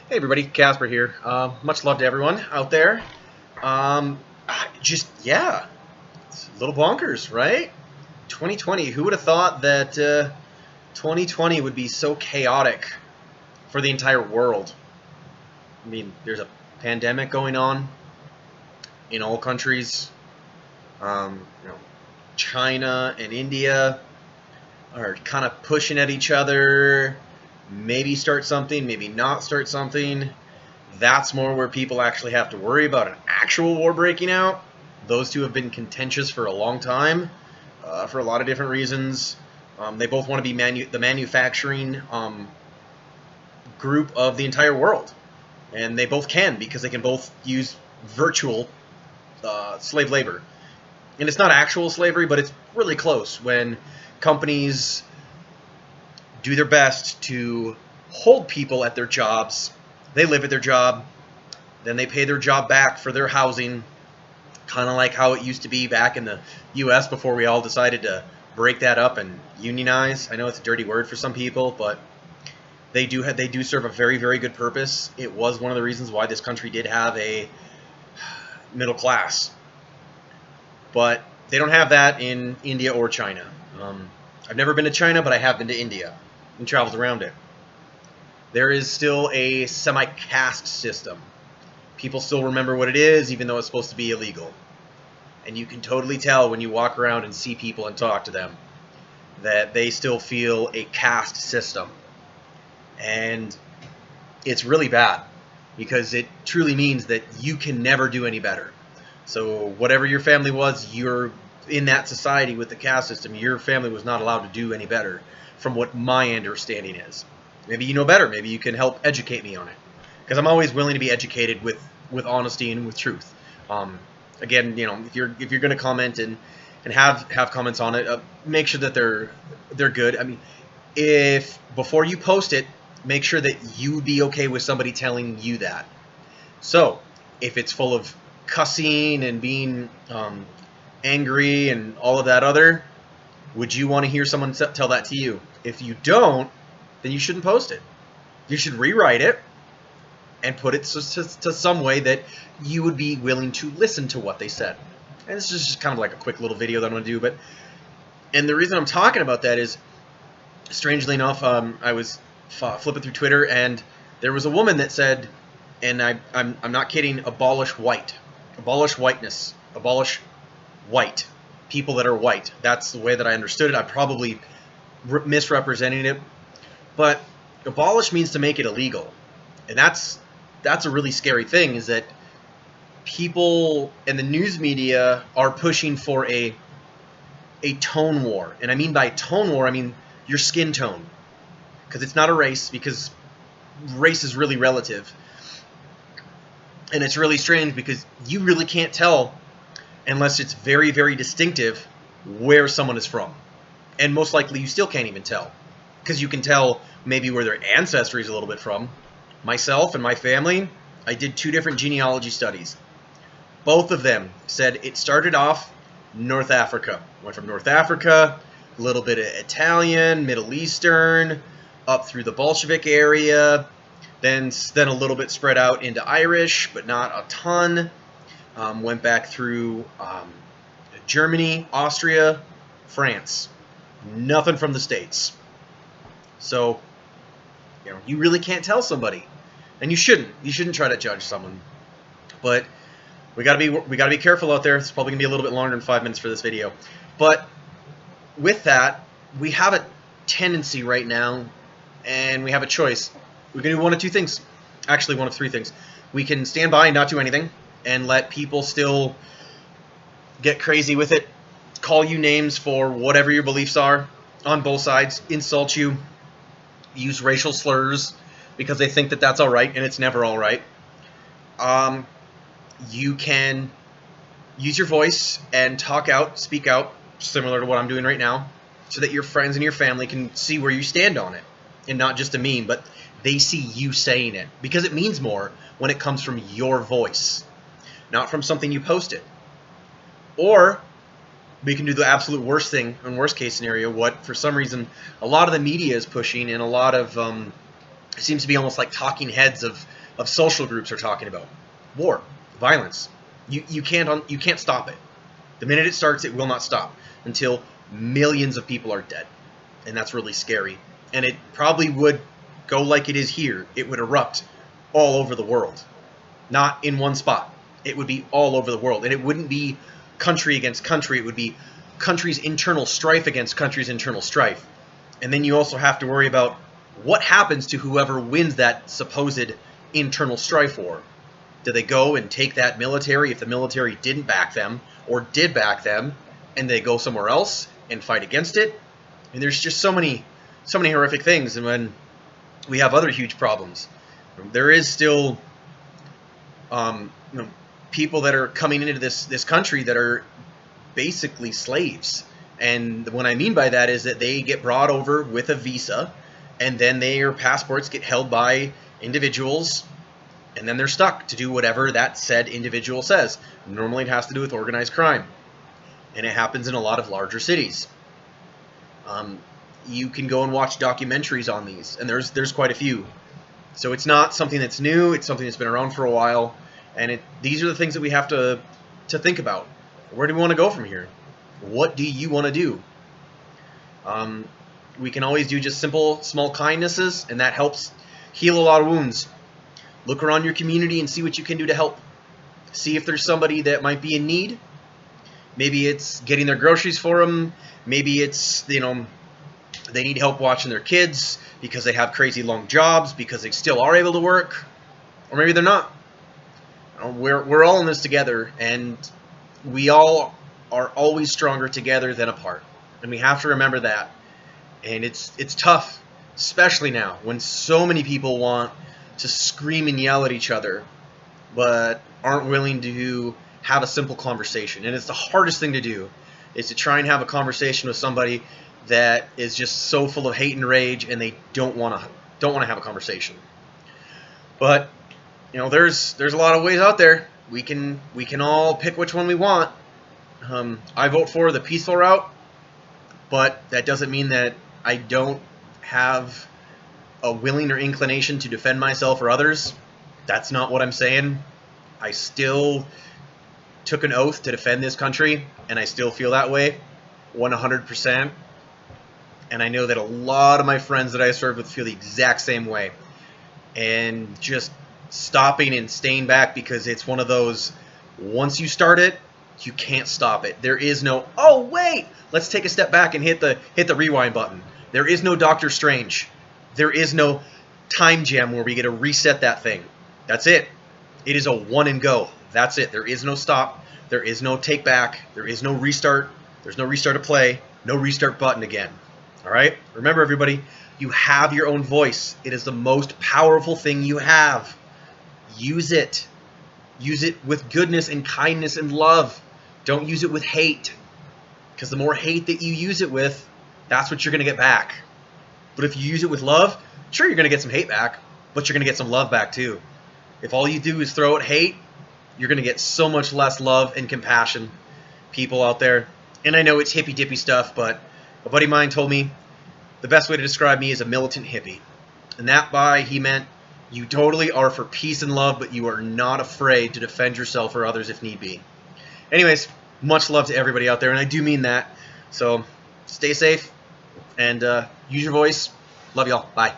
Hey everybody, Casper here. Much love to everyone out there. Um, yeah, it's a little bonkers, right? 2020, who would have thought that 2020 would be so chaotic for the entire world? I mean, there's a pandemic going on in all countries. Um, you know, China and India are kind of pushing at each other. Maybe start something, maybe not start something. That's more where people actually have to worry about an actual war breaking out. Those two have been contentious for a long time, for a lot of different reasons. They both want to be the manufacturing group of the entire world, and they both can because they can both use virtual slave labor. And it's not actual slavery, but it's really close when companies do their best to hold people at their jobs. They live at their job, then they pay their job back for their housing, kind of like how it used to be back in the U.S. before we all decided to break that up and unionize. I know it's a dirty word for some people, but they do serve a very, very good purpose. It was one of the reasons why this country did have a middle class, but they don't have that in India or China. I've never been to China, but I have been to India and traveled around it. There is still a semi-caste system. People still remember what it is, even though it's supposed to be illegal. And you can totally tell when you walk around and see people and talk to them that they still feel a caste system. And it's really bad because it truly means that you can never do any better. So whatever your family was, you're in that society with the caste system, your family was not allowed to do any better from what my understanding is. Maybe you know better. Maybe you can help educate me on it. Because I'm always willing to be educated with honesty and with truth. Again, if you're going to comment and have comments on it, make sure that they're good. I mean, if before you post it, make sure that you be okay with somebody telling you that. So if it's full of cussing and being angry and all of that other, would you want to hear someone tell that to you? If you don't, then you shouldn't post it. You should rewrite it and put it to some way that you would be willing to listen to what they said. And this is just kind of like a quick little video that I'm going to do. And the reason I'm talking about that is, strangely enough, I was flipping through Twitter and there was a woman that said, and I'm not kidding, abolish white. Abolish whiteness. Abolish white. People that are white. That's the way that I understood it. I'm probably misrepresenting it. But abolish means to make it illegal. And that's a really scary thing, is that people and the news media are pushing for a tone war. And I mean by tone war, I mean your skin tone. Because it's not a race, because race is really relative. And it's really strange because you really can't tell unless it's very, very distinctive where someone is from. And most likely you still can't even tell. Because you can tell maybe where their ancestry is a little bit from. Myself and my family, I did 2 different genealogy studies. Both of them said it started off North Africa. Went from North Africa, a little bit of Italian, Middle Eastern, up through the Bolshevik area, then a little bit spread out into Irish, but not a ton. Went back through Germany, Austria, France. Nothing from the States. So, you really can't tell somebody, and you shouldn't. You shouldn't try to judge someone. But we gotta be careful out there. It's probably gonna be a little bit longer than 5 minutes for this video. But with that, we have a tendency right now, and we have a choice. We can do one of 2 things. Actually, one of 3 things. We can stand by and not do anything, and let people still get crazy with it, call you names for whatever your beliefs are on both sides, insult you, use racial slurs because they think that that's all right, and it's never all right. You can use your voice and talk out, speak out, similar to what I'm doing right now, so that your friends and your family can see where you stand on it, and not just a meme, but they see you saying it, because it means more when it comes from your voice, not from something you posted. Or we can do the absolute worst thing, and worst case scenario, what for some reason a lot of the media is pushing, and a lot of It seems to be almost like talking heads of social groups are talking about. War, violence. You can't stop it. The minute it starts, it will not stop until millions of people are dead. And that's really scary. And it probably would go like it is here. It would erupt all over the world. Not in one spot. It would be all over the world. And it wouldn't be country against country. It would be countries' internal strife against countries' internal strife. And then you also have to worry about what happens to whoever wins that supposed internal strife war. Do they go and take that military if the military didn't back them or did back them, and they go somewhere else and fight against it? And there's just so many horrific things. And when we have other huge problems, there is still people that are coming into this country that are basically slaves. And what I mean by that is that they get brought over with a visa, and then their passports get held by individuals, and then they're stuck to do whatever that said individual says. Normally it has to do with organized crime, and it happens in a lot of larger cities. You can go and watch documentaries on these, and there's quite a few. So it's not something that's new. It's something that's been around for a while, and these are the things that we have to think about. Where do we want to go from here? What do you want to do? We can always do just simple, small kindnesses, and that helps heal a lot of wounds. Look around your community and see what you can do to help. See if there's somebody that might be in need. Maybe it's getting their groceries for them. Maybe it's, they need help watching their kids because they have crazy long jobs, because they still are able to work. Or maybe they're not. We're all in this together, and we all are always stronger together than apart. And we have to remember that. And it's tough, especially now, when so many people want to scream and yell at each other, but aren't willing to have a simple conversation. And it's the hardest thing to do, is to try and have a conversation with somebody that is just so full of hate and rage, and they don't want to have a conversation. But there's a lot of ways out there. We can all pick which one we want. I vote for the peaceful route, but that doesn't mean that I don't have a willing or inclination to defend myself or others. That's not what I'm saying. I still took an oath to defend this country, and I still feel that way 100%. And I know that a lot of my friends that I served with feel the exact same way. And just stopping and staying back, because it's one of those, once you start it, you can't stop it. There is no, oh wait, let's take a step back and hit the rewind button. There is no Doctor Strange. There is no time gem where we get to reset that thing. That's it. It is a one and go. That's it. There is no stop. There is no take back. There is no restart. There's no restart to play. No restart button again. All right? Remember, everybody, you have your own voice. It is the most powerful thing you have. Use it. Use it with goodness and kindness and love. Don't use it with hate. Because the more hate that you use it with, that's what you're going to get back. But if you use it with love, sure, you're going to get some hate back, but you're going to get some love back too. If all you do is throw out hate, you're going to get so much less love and compassion. People out there, and I know it's hippy-dippy stuff, but a buddy of mine told me the best way to describe me is a militant hippie. And that by he meant you totally are for peace and love, but you are not afraid to defend yourself or others if need be. Anyways, much love to everybody out there, and I do mean that. So stay safe and use your voice. Love y'all. Bye.